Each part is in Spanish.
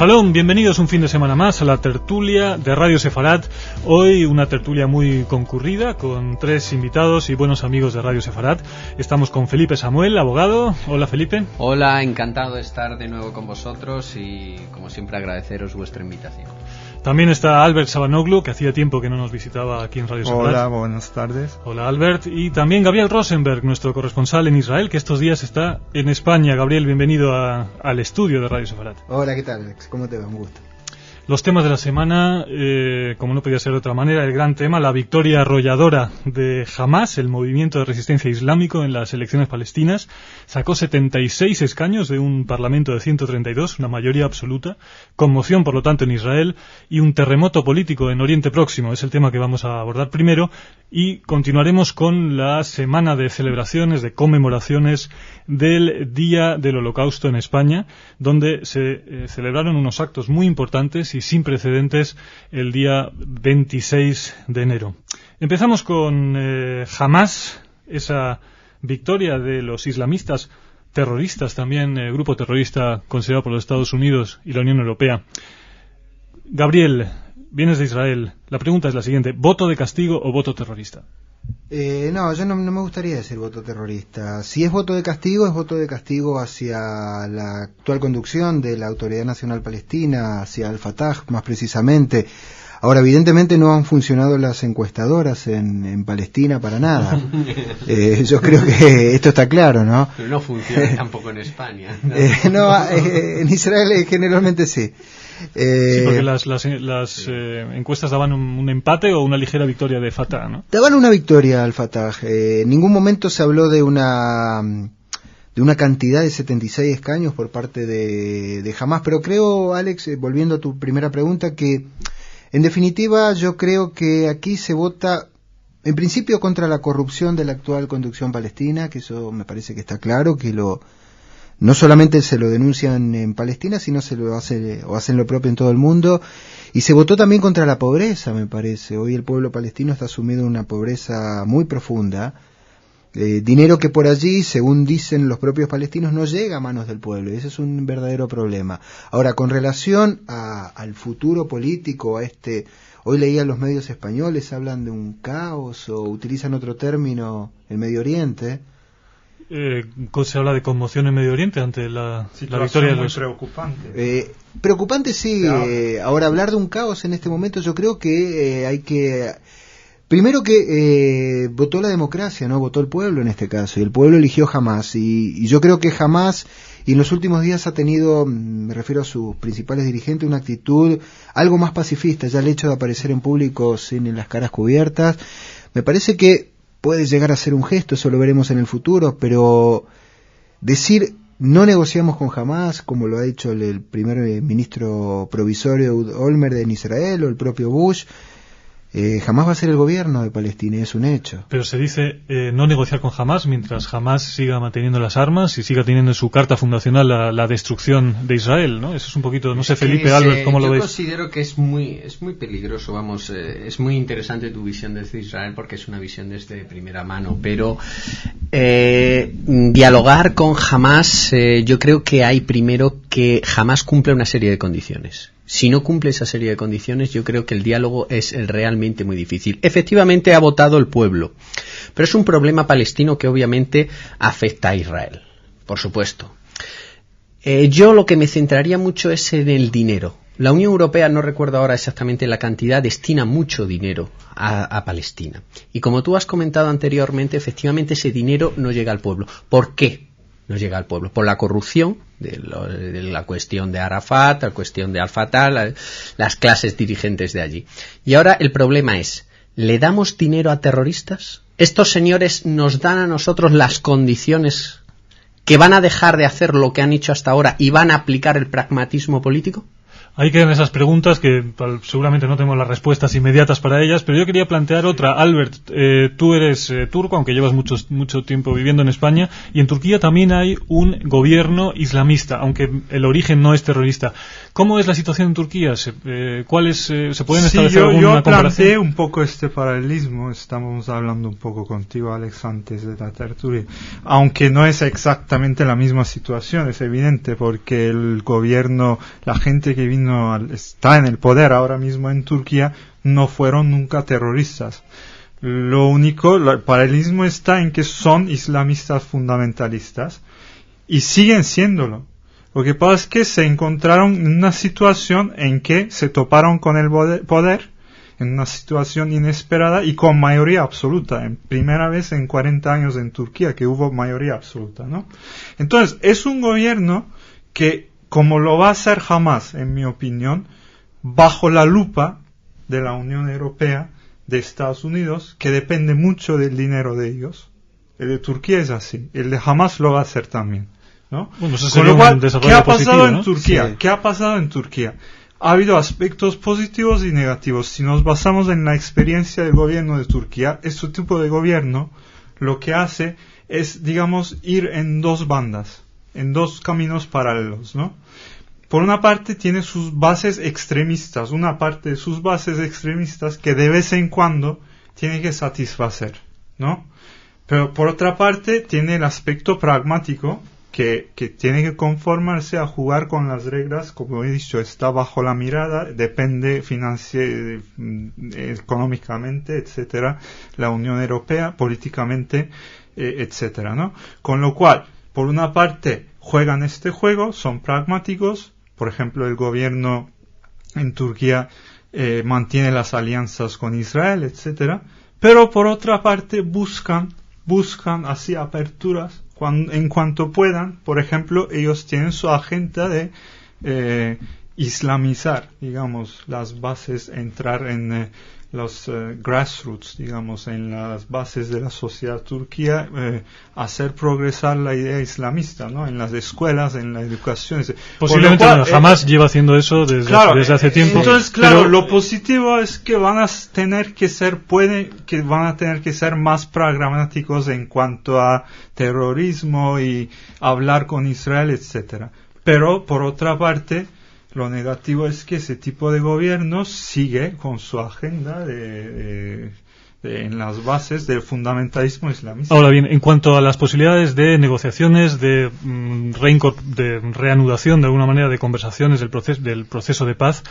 Shalom, bienvenidos un fin de semana más a la tertulia de Radio Sefarat. Hoy una tertulia muy concurrida con 3 invitados y buenos amigos de Radio Sefarat. Estamos con Felipe Samuel, abogado. Hola, Felipe. Hola, encantado de estar de nuevo con vosotros y como siempre agradeceros vuestra invitación. También está Albert Sabanoglu, que hacía tiempo que no nos visitaba aquí en Radio Sefarat. Hola, buenas tardes. Hola, Albert. Y también Gabriel Rosenberg, nuestro corresponsal en Israel, que estos días está en España. Gabriel, bienvenido al estudio de Radio Sefarat. Hola, ¿qué tal, Alex? ¿Cómo te va? Un gusto. Los temas de la semana, como no podía ser de otra manera, el gran tema, la victoria arrolladora de Hamas, el movimiento de resistencia islámico en las elecciones palestinas. Sacó 76 escaños de un parlamento de 132, una mayoría absoluta. Conmoción, por lo tanto, en Israel y un terremoto político en Oriente Próximo. Es el tema que vamos a abordar primero y continuaremos con la semana de celebraciones, de conmemoraciones del Día del Holocausto en España, donde se celebraron unos actos muy importantes y sin precedentes el día 26 de enero. Empezamos con Hamas, esa victoria de los islamistas terroristas, también grupo terrorista considerado por los Estados Unidos y la Unión Europea. Gabriel, vienes de Israel. La pregunta es la siguiente: ¿voto de castigo o voto terrorista? No, yo no me gustaría decir voto terrorista. Si es voto de castigo, es voto de castigo hacia la actual conducción de la Autoridad Nacional Palestina, hacia Al-Fatah más precisamente. Ahora, evidentemente no han funcionado las encuestadoras en Palestina para nada. Yo creo que esto está claro, ¿no? Pero no funciona tampoco en España. En Israel generalmente sí. Sí, porque las encuestas daban un empate o una ligera victoria de Fatah, ¿no? Daban una victoria al Fatah. En ningún momento se habló de una cantidad de 76 escaños por parte de Hamas, pero creo, Alex, volviendo a tu primera pregunta, que en definitiva yo creo que aquí se vota en principio contra la corrupción de la actual conducción palestina, que eso me parece que está claro, que no solamente se lo denuncian en Palestina, sino hacen lo propio en todo el mundo. Y se votó también contra la pobreza, me parece. Hoy el pueblo palestino está sumido en una pobreza muy profunda. Dinero que por allí, según dicen los propios palestinos, no llega a manos del pueblo. Y ese es un verdadero problema. Ahora, con relación al futuro político, hoy leía en los medios españoles, hablan de un caos o utilizan otro término, el Medio Oriente. Se habla de conmoción en Medio Oriente ante la victoria de los... preocupante. Preocupante sí. Ahora, hablar de un caos en este momento, yo creo que hay que... Primero que votó la democracia, ¿no? Votó el pueblo en este caso, y el pueblo eligió Hamas, y yo creo que Hamas, y en los últimos días ha tenido, me refiero a sus principales dirigentes, una actitud algo más pacifista. Ya el hecho de aparecer en público sin las caras cubiertas, me parece que puede llegar a ser un gesto, eso lo veremos en el futuro, pero decir no negociamos con Hamas, como lo ha dicho el primer ministro provisorio Olmert en Israel o el propio Bush, Hamas va a ser el gobierno de Palestina, es un hecho. Pero se dice no negociar con Hamas mientras Hamas siga manteniendo las armas y siga teniendo en su carta fundacional la destrucción de Israel, ¿no? Eso es un poquito, no sé, Felipe, Albert, ¿cómo lo ves? Yo considero que es muy peligroso, es muy interesante tu visión desde Israel porque es una visión desde primera mano, pero dialogar con Hamas, yo creo que hay primero que Hamas cumple una serie de condiciones. Si no cumple esa serie de condiciones, yo creo que el diálogo es realmente muy difícil. Efectivamente ha votado el pueblo, pero es un problema palestino que obviamente afecta a Israel, por supuesto. Yo lo que me centraría mucho es en el dinero. La Unión Europea, no recuerdo ahora exactamente la cantidad, destina mucho dinero a Palestina. Y como tú has comentado anteriormente, efectivamente ese dinero no llega al pueblo. ¿Por qué no llega al pueblo? Por la corrupción de la cuestión de Arafat, la cuestión de Al-Fatah, las clases dirigentes de allí. Y ahora el problema es, ¿le damos dinero a terroristas? ¿Estos señores nos dan a nosotros las condiciones que van a dejar de hacer lo que han hecho hasta ahora y van a aplicar el pragmatismo político? Ahí quedan esas preguntas que seguramente no tenemos las respuestas inmediatas para ellas, pero yo quería plantear otra. Albert, tú eres turco, aunque llevas mucho tiempo viviendo en España, y en Turquía también hay un gobierno islamista, aunque el origen no es terrorista. ¿Cómo es la situación en Turquía? ¿Se pueden establecer alguna comparación? Yo planteé un poco este paralelismo, estamos hablando un poco contigo, Alex, antes de la tertulia, aunque no es exactamente la misma situación, es evidente, porque el gobierno, la gente que está en el poder ahora mismo en Turquía, no fueron nunca terroristas. Lo único, el paralelismo está en que son islamistas fundamentalistas y siguen siéndolo. Lo que pasa es que se encontraron en una situación en que se toparon con el poder, en una situación inesperada y con mayoría absoluta. En primera vez en 40 años en Turquía que hubo mayoría absoluta, ¿no? Entonces, es un gobierno que, como lo va a hacer Hamas, en mi opinión, bajo la lupa de la Unión Europea, de Estados Unidos, que depende mucho del dinero de ellos. El de Turquía es así, el de Hamas lo va a hacer también, ¿no? Bueno, eso con lo cual, ¿qué ha pasado positivo, en ¿no? Turquía? Sí. ¿Qué ha pasado en Turquía? Ha habido aspectos positivos y negativos. Si nos basamos en la experiencia del gobierno de Turquía, este tipo de gobierno lo que hace es, digamos, ir en dos bandas, en dos caminos paralelos, ¿no? Por una parte tiene sus bases extremistas, una parte de sus bases extremistas que de vez en cuando tiene que satisfacer, ¿no? Pero por otra parte tiene el aspecto pragmático que tiene que conformarse a jugar con las reglas, como he dicho, está bajo la mirada, depende económicamente, etcétera, la Unión Europea, políticamente, etcétera, ¿no? Con lo cual, por una parte, juegan este juego, son pragmáticos. Por ejemplo, el gobierno en Turquía mantiene las alianzas con Israel, etcétera. Pero por otra parte buscan así aperturas en cuanto puedan. Por ejemplo, ellos tienen su agenda de islamizar, digamos, las bases, entrar en los grassroots, digamos, en las bases de la sociedad turquía, hacer progresar la idea islamista, ¿no? En las escuelas, en la educación. Posiblemente Hamas lleva haciendo eso desde hace tiempo. Entonces, claro, lo positivo es que van a tener que ser más pragmáticos en cuanto a terrorismo y hablar con Israel, etcétera. Pero, por otra parte, lo negativo es que ese tipo de gobierno sigue con su agenda en las bases del fundamentalismo islamista. Ahora bien, en cuanto a las posibilidades de negociaciones, de reanudación de alguna manera de conversaciones del proceso de paz,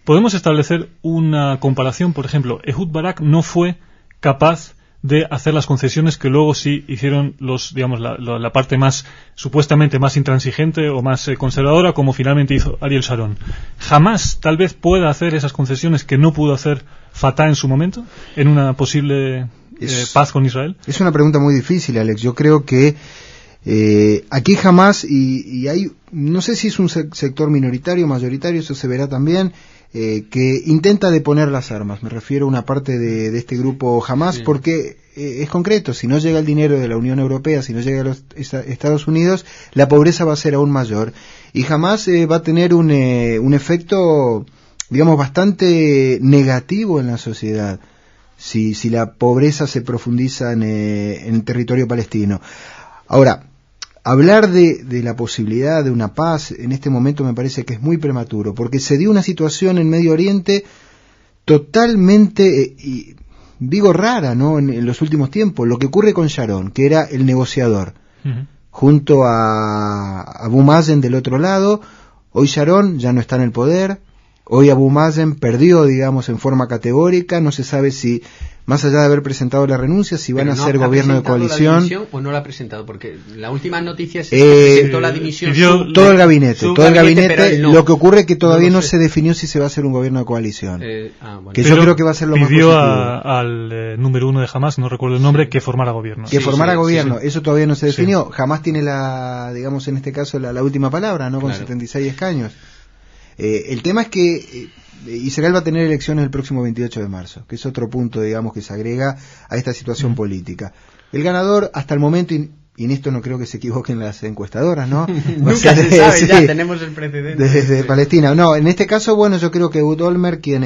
podemos establecer una comparación. Por ejemplo, Ehud Barak no fue capaz de hacer las concesiones que luego sí hicieron la parte más supuestamente más intransigente o más conservadora, como finalmente hizo Ariel Sharon. ¿Jamás tal vez pueda hacer esas concesiones que no pudo hacer Fatah en su momento en una posible paz con Israel? Es una pregunta muy difícil, Alex. Yo creo que aquí jamás, y hay, no sé si es un sector minoritario, mayoritario, eso se verá también, que intenta deponer las armas. Me refiero a una parte de este grupo Hamas, sí. Porque es concreto, si no llega el dinero de la Unión Europea, si no llega a los Estados Unidos, la pobreza va a ser aún mayor. Y Hamas va a tener un efecto, digamos, bastante negativo en la sociedad, si la pobreza se profundiza en el territorio palestino. Ahora, hablar de la posibilidad de una paz en este momento me parece que es muy prematuro, porque se dio una situación en Medio Oriente totalmente, digo rara, ¿no? En los últimos tiempos, lo que ocurre con Sharon, que era el negociador, junto a Abu Mazen del otro lado. Hoy Sharon ya no está en el poder, hoy Abu Mazen perdió, digamos, en forma categórica, no se sabe si, más allá de haber presentado la renuncia, si van a ser gobierno de coalición. ¿La dimisión o no la ha presentado? Porque la última noticia es que presentó la dimisión. Todo el gabinete, no. Lo que ocurre es que todavía no se definió si se va a hacer un gobierno de coalición. Bueno. Que yo creo que va a ser lo más positivo. Pidió al número uno de Hamas, no recuerdo el nombre, que formara gobierno. Que formara gobierno, eso todavía no se definió. Hamas tiene digamos en este caso, la última palabra, ¿no? Con 76 escaños. El tema es que Israel va a tener elecciones el próximo 28 de marzo, que es otro punto, digamos, que se agrega a esta situación política. El ganador, hasta el momento, y en esto no creo que se equivoquen las encuestadoras, ¿no? Nunca se sabe, ya tenemos el precedente. Desde Palestina. No, en este caso, bueno, yo creo que Ehud Olmert, quien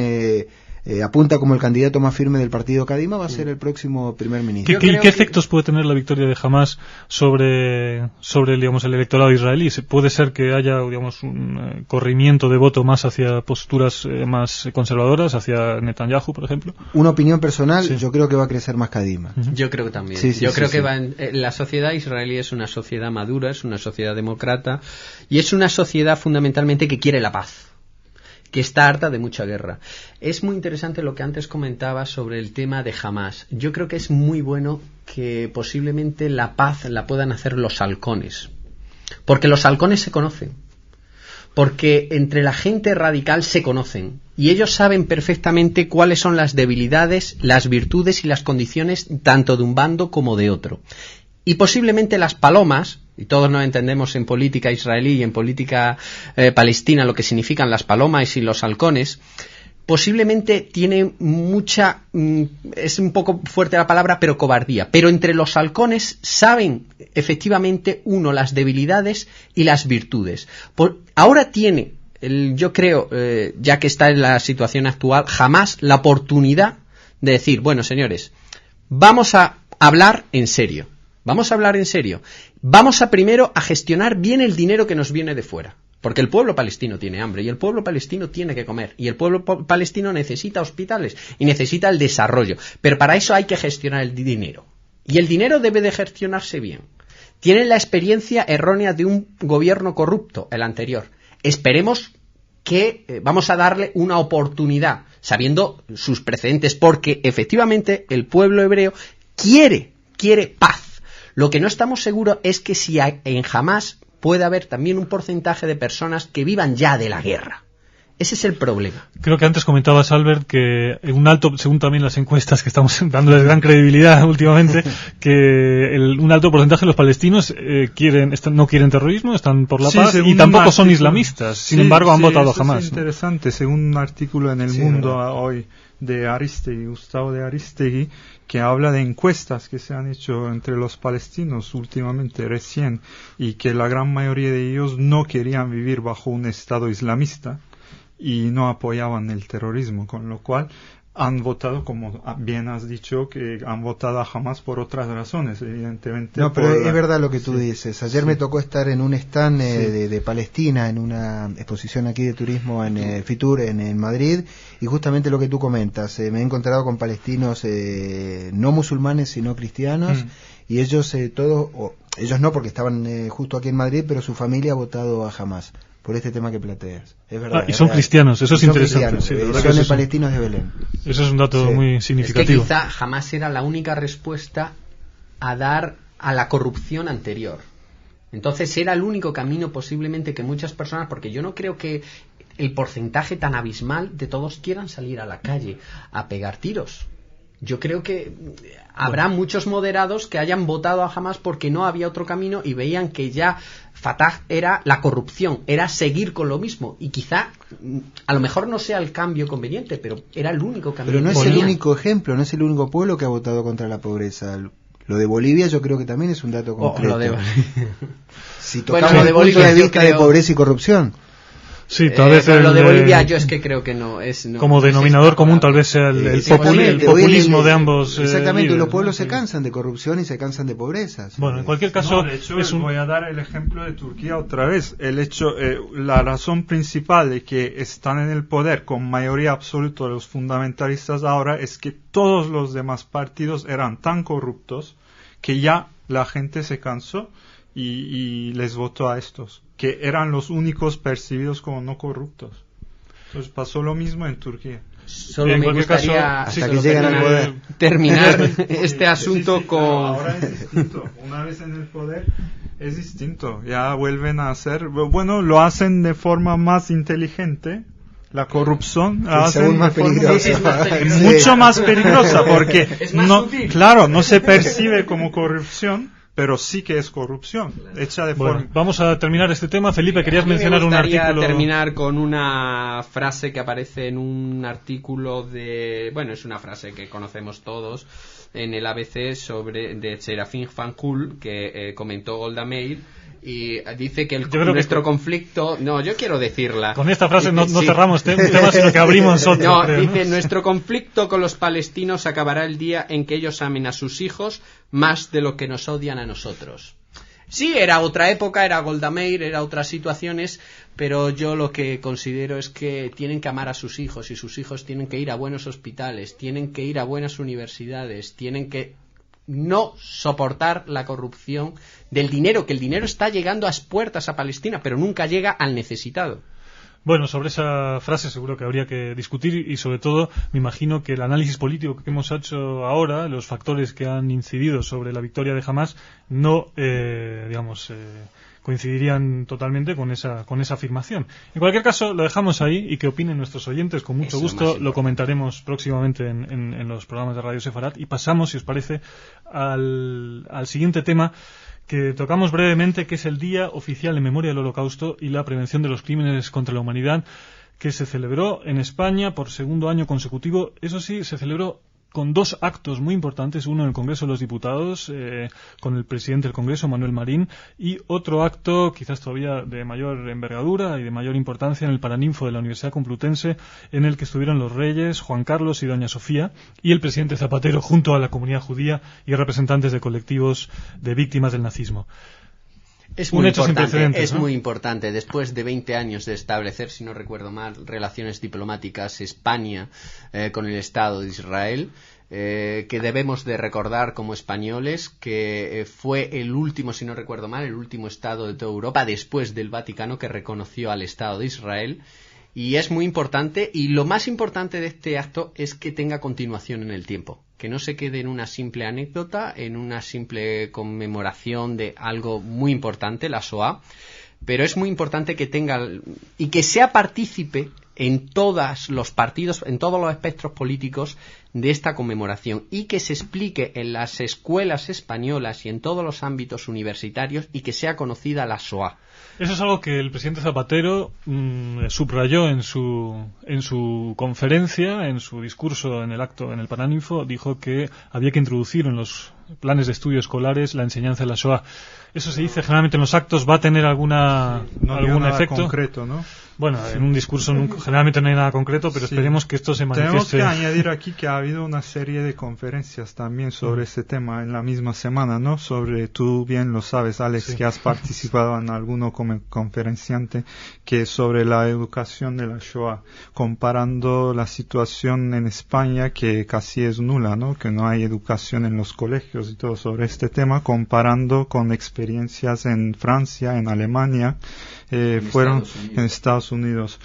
apunta como el candidato más firme del partido Kadima, va a ser el próximo primer ministro. ¿Qué efectos puede tener la victoria de Hamás sobre digamos, el electorado israelí? ¿Puede ser que haya, digamos, un corrimiento de voto más hacia posturas más conservadoras, hacia Netanyahu, por ejemplo? Una opinión personal, Sí. Yo creo que va a crecer más Kadima. Yo creo que también. Sí, sí, Yo sí, creo sí. que la sociedad israelí es una sociedad madura, es una sociedad demócrata y es una sociedad fundamentalmente que quiere la paz, que está harta de mucha guerra. Es muy interesante lo que antes comentaba sobre el tema de Hamás. Yo creo que es muy bueno que posiblemente la paz la puedan hacer los halcones, porque los halcones se conocen, porque entre la gente radical se conocen y ellos saben perfectamente cuáles son las debilidades, las virtudes y las condiciones tanto de un bando como de otro. Y posiblemente las palomas, y todos nos entendemos en política israelí y en política palestina lo que significan las palomas y los halcones, posiblemente tiene mucha, es un poco fuerte la palabra, pero cobardía. Pero entre los halcones saben efectivamente uno las debilidades y las virtudes. Ahora tiene, yo creo, ya que está en la situación actual, Hamás la oportunidad de decir, bueno, señores, vamos a hablar en serio. Vamos a hablar en serio. Vamos a primero a gestionar bien el dinero que nos viene de fuera. Porque el pueblo palestino tiene hambre y el pueblo palestino tiene que comer. Y el pueblo palestino necesita hospitales y necesita el desarrollo. Pero para eso hay que gestionar el dinero. Y el dinero debe de gestionarse bien. Tienen la experiencia errónea de un gobierno corrupto, el anterior. Esperemos que vamos a darle una oportunidad, sabiendo sus precedentes, porque efectivamente el pueblo hebreo quiere paz. Lo que no estamos seguros es que si en Hamás puede haber también un porcentaje de personas que vivan ya de la guerra. Ese es el problema. Creo que antes comentabas, Albert, que un alto, según también las encuestas que estamos dándoles gran credibilidad últimamente, que un alto porcentaje de los palestinos no quieren terrorismo, están por la paz y tampoco son islamistas. Sin embargo, han votado Hamás. Es interesante, según un artículo en El Mundo hoy de Aristegui, Gustavo de Aristegui, que habla de encuestas que se han hecho entre los palestinos últimamente, recién, y que la gran mayoría de ellos no querían vivir bajo un estado islamista y no apoyaban el terrorismo, con lo cual han votado, como bien has dicho, que han votado a Hamás por otras razones, evidentemente. No, pero es verdad lo que tú dices. Ayer me tocó estar en un stand de Palestina, en una exposición aquí de turismo en Fitur, en Madrid, y justamente lo que tú comentas. Me he encontrado con palestinos no musulmanes, sino cristianos, y ellos ellos no, porque estaban justo aquí en Madrid, pero su familia ha votado a Hamás por este tema que planteas. Es verdad. Y son cristianos, eso es interesante. Sí, son palestinos de Belén. Eso es un dato muy significativo. Es que quizá Hamás era la única respuesta a dar a la corrupción anterior. Entonces era el único camino posiblemente que muchas personas, porque yo no creo que el porcentaje tan abismal de todos quieran salir a la calle a pegar tiros. Yo creo que habrá muchos moderados que hayan votado a Hamás porque no había otro camino y veían que ya Fatah era la corrupción, era seguir con lo mismo, y quizá a lo mejor no sea el cambio conveniente, pero era el único camino. Pero no es el único ejemplo, no es el único pueblo que ha votado contra la pobreza. Lo de Bolivia yo creo que también es un dato concreto. Si tocamos lo de Bolivia, punto de vista de pobreza y corrupción. Sí, tal vez lo de Bolivia yo es que creo que no es... No, como denominador común tal vez sea el populismo de ambos. Exactamente, y los pueblos se cansan de corrupción y se cansan de pobreza. Bueno, en cualquier caso... de hecho, voy a dar el ejemplo de Turquía otra vez. La razón principal de que están en el poder con mayoría absoluta de los fundamentalistas ahora es que todos los demás partidos eran tan corruptos que ya la gente se cansó y les votó a estos, que eran los únicos percibidos como no corruptos. Entonces pasó lo mismo en Turquía. Solo me gustaría hasta que llegan al poder terminar este asunto con... Ahora es distinto. Una vez en el poder es distinto. Ya vuelven a hacer... Bueno, lo hacen de forma más inteligente. La corrupción la hacen más peligrosa. Mucho más peligrosa porque es más sutil. Claro, no se percibe como corrupción, pero sí que es corrupción hecha de Bueno, forma... vamos a terminar este tema. Felipe, querías mencionar un artículo. Me gustaría terminar con una frase que aparece en un artículo de... Bueno, es una frase que conocemos todos en el ABC de Serafín Fanjul, que comentó Golda Meir, y dice que nuestro conflicto... No, yo quiero decirla. Con esta frase no cerramos un tema, sino que abrimos otro. No, creo, dice, ¿no? Nuestro conflicto con los palestinos acabará el día en que ellos amen a sus hijos más de lo que nos odian a nosotros. Sí, era otra época, era Golda Meir, era otras situaciones, pero yo lo que considero es que tienen que amar a sus hijos, y sus hijos tienen que ir a buenos hospitales, tienen que ir a buenas universidades, tienen que no soportar la corrupción del dinero, que el dinero está llegando a las puertas a Palestina, pero nunca llega al necesitado. Bueno, sobre esa frase seguro que habría que discutir, y sobre todo me imagino que el análisis político que hemos hecho ahora, los factores que han incidido sobre la victoria de Hamás, no, coincidirían totalmente con esa afirmación. En cualquier caso, lo dejamos ahí, y que opinen nuestros oyentes, con mucho gusto lo comentaremos próximamente en los programas de Radio Sefarat, y pasamos, si os parece, al siguiente tema que tocamos brevemente, que es el Día Oficial en Memoria del Holocausto y la Prevención de los Crímenes contra la Humanidad, que se celebró en España por segundo año consecutivo. Eso sí, se celebró con dos actos muy importantes, uno en el Congreso de los Diputados, con el presidente del Congreso, Manuel Marín, y otro acto, quizás todavía de mayor envergadura y de mayor importancia, en el Paraninfo de la Universidad Complutense, en el que estuvieron los reyes, Juan Carlos y doña Sofía, y el presidente Zapatero, junto a la comunidad judía y representantes de colectivos de víctimas del nazismo. Es muy importante. Después de 20 años de establecer, si no recuerdo mal, relaciones diplomáticas España con el Estado de Israel, que debemos de recordar como españoles que fue el último, si no recuerdo mal, el último Estado de toda Europa, después del Vaticano, que reconoció al Estado de Israel. Y es muy importante, y lo más importante de este acto es que tenga continuación en el tiempo, que no se quede en una simple anécdota, en una simple conmemoración de algo muy importante, la Shoah, pero es muy importante que tenga y que sea partícipe en todos los partidos, en todos los espectros políticos de esta conmemoración, y que se explique en las escuelas españolas y en todos los ámbitos universitarios, y que sea conocida la Shoah. Eso es algo que el presidente Zapatero subrayó en su conferencia, en su discurso en el acto, en el Paraninfo. Dijo que había que introducir en los planes de estudio escolares la enseñanza de la Shoah. Eso se dice generalmente en los actos. ¿Va a tener algún efecto concreto, ¿no? Bueno, en un discurso generalmente no hay nada concreto, pero esperemos que esto se manifieste. Tenemos que añadir aquí que ha habido una serie de conferencias también sobre este tema en la misma semana, ¿no? Tú bien lo sabes, Alex, que has participado en alguno como conferenciante, que sobre la educación de la Shoah, comparando la situación en España, que casi es nula, ¿no? Que no hay educación en los colegios y todo sobre este tema, comparando con experiencias en Francia, en Alemania, fueron en Estados Unidos,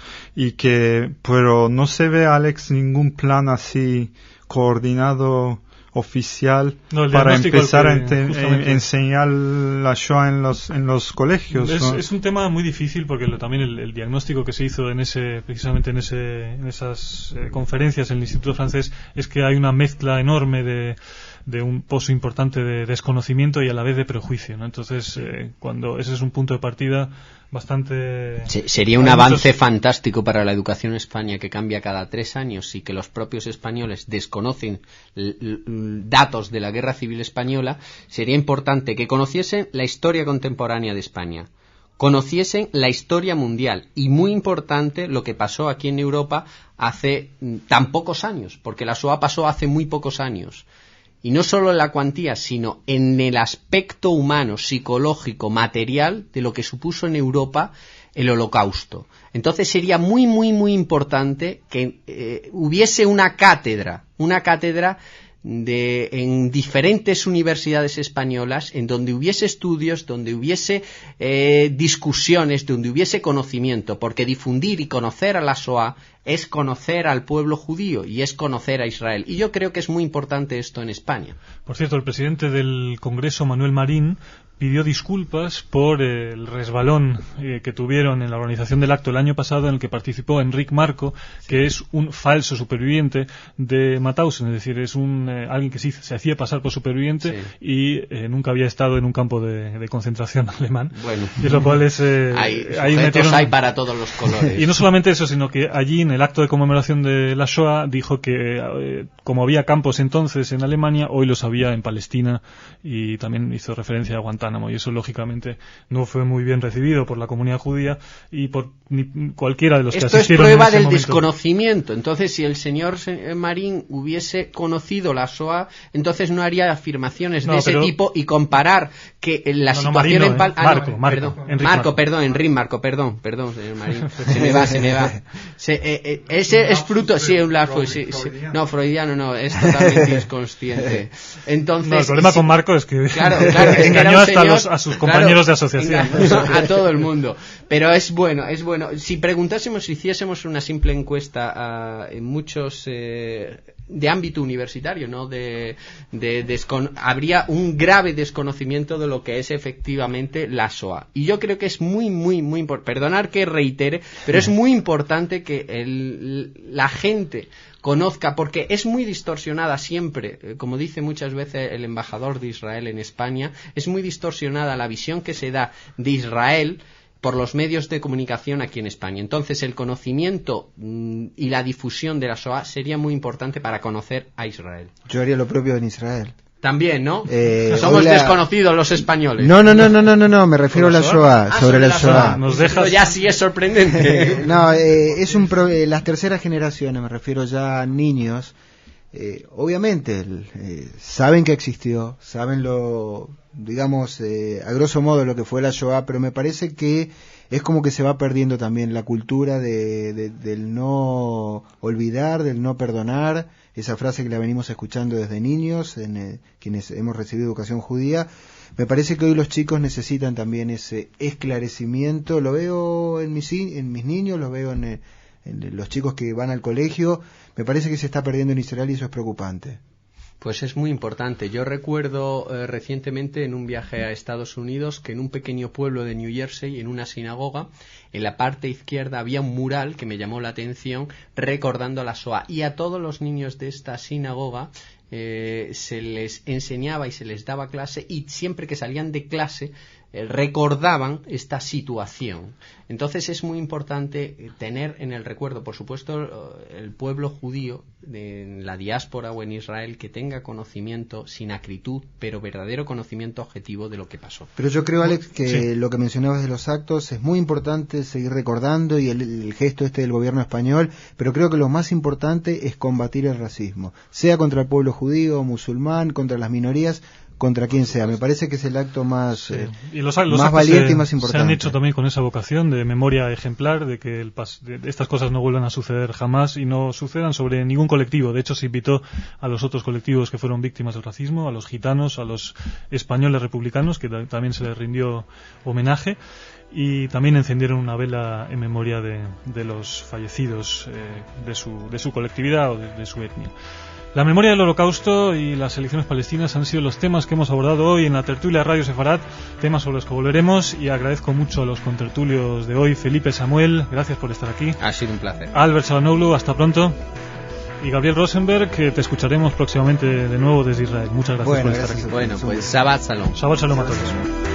pero no se ve, Alex, ningún plan así coordinado oficial para empezar a enseñar la Shoah en los colegios. Es un tema muy difícil, porque también el diagnóstico que se hizo precisamente en esas conferencias en el Instituto Francés es que hay una mezcla enorme de un pozo importante de desconocimiento y a la vez de prejuicio, ¿no? Entonces, cuando ese es un punto de partida bastante... Sería un avance fantástico para la educación en España, que cambia cada 3 años, y que los propios españoles desconocen datos de la Guerra Civil Española. Sería importante que conociesen la historia contemporánea de España, conociesen la historia mundial, y muy importante lo que pasó aquí en Europa hace tan pocos años, porque la Shoah pasó hace muy pocos años. Y no solo en la cuantía, sino en el aspecto humano, psicológico, material de lo que supuso en Europa el Holocausto. Entonces sería muy, muy, muy importante que hubiese una cátedra en diferentes universidades españolas, en donde hubiese estudios, donde hubiese discusiones, donde hubiese conocimiento, porque difundir y conocer a la Shoah es conocer al pueblo judío y es conocer a Israel. Y yo creo que es muy importante esto en España. Por cierto, el presidente del Congreso, Manuel Marín, pidió disculpas por el resbalón que tuvieron en la organización del acto el año pasado, en el que participó Enric Marco, que es un falso superviviente de Mauthausen, es decir, es alguien que se hacía pasar por superviviente y nunca había estado en un campo de concentración alemán. Bueno, y lo cual es hay para todos los colores. Y no solamente eso, sino que allí en el acto de conmemoración de la Shoah dijo que como había campos entonces en Alemania, hoy los había en Palestina, y también hizo referencia a Guantánamo, y eso lógicamente no fue muy bien recibido por la comunidad judía y por cualquiera de los que asistieron. Esto es prueba en ese del momento. Desconocimiento. Entonces, si el señor Marín hubiese conocido la Shoah, entonces no haría afirmaciones de ese tipo y comparar que la situación en Marco, Enric Marco, perdón, señor Marín, se me va. Ese es fruto, no, freudiano no, es totalmente inconsciente. Entonces, el problema con Marco es que claro, engañó hasta a sus compañeros de asociación. A todo el mundo. Pero es bueno. Si preguntásemos, si hiciésemos una simple encuesta en muchos de ámbito universitario, ¿no? Habría un grave desconocimiento de lo que es efectivamente la Shoah. Y yo creo que es muy, muy, muy importante. Perdonar que reitere, pero es muy importante que la gente conozca, porque es muy distorsionada siempre, como dice muchas veces el embajador de Israel en España, es muy distorsionada la visión que se da de Israel por los medios de comunicación aquí en España. Entonces, el conocimiento y la difusión de la Shoah sería muy importante para conocer a Israel. Yo haría lo propio en Israel. También, ¿no? Somos desconocidos los españoles. No, me refiero a la Shoah, sobre la Shoah. Esto ya sí es sorprendente. Es las terceras generaciones, me refiero ya a niños. Obviamente, saben que existió, saben a grosso modo lo que fue la Shoah, pero me parece que es como que se va perdiendo también la cultura del no olvidar, del no perdonar, esa frase que la venimos escuchando desde niños, quienes hemos recibido educación judía. Me parece que hoy los chicos necesitan también ese esclarecimiento, lo veo en mis niños, lo veo en los chicos que van al colegio. Me parece que se está perdiendo en Israel y eso es preocupante. Pues es muy importante. Yo recuerdo recientemente en un viaje a Estados Unidos que en un pequeño pueblo de New Jersey, en una sinagoga, en la parte izquierda había un mural que me llamó la atención recordando a la Shoah. Y a todos los niños de esta sinagoga se les enseñaba y se les daba clase, y siempre que salían de clase recordaban esta situación. Entonces es muy importante tener en el recuerdo, por supuesto, el pueblo judío en la diáspora o en Israel, que tenga conocimiento sin acritud, pero verdadero conocimiento objetivo de lo que pasó. Pero yo creo, Alex, que lo que mencionabas de los actos es muy importante seguir recordando, y el gesto del gobierno español, pero creo que lo más importante es combatir el racismo, sea contra el pueblo judío, musulmán, contra las minorías, contra quien sea. Me parece que es el acto más, y los más valiente y más importante. Se han hecho también con esa vocación de memoria ejemplar, de que estas cosas no vuelvan a suceder jamás y no sucedan sobre ningún colectivo. De hecho, se invitó a los otros colectivos que fueron víctimas del racismo, a los gitanos, a los españoles republicanos, que también se les rindió homenaje, y también encendieron una vela en memoria de los fallecidos de su colectividad o de su etnia. La memoria del Holocausto y las elecciones palestinas han sido los temas que hemos abordado hoy en la tertulia Radio Sefarat, temas sobre los que volveremos, y agradezco mucho a los contertulios de hoy. Felipe Samuel, gracias por estar aquí. Ha sido un placer. Albert Sabanoglu, hasta pronto. Y Gabriel Rosenberg, que te escucharemos próximamente de nuevo desde Israel. Muchas gracias por estar aquí. Bueno, pues Shabbat Shalom. Shabbat Shalom a todos.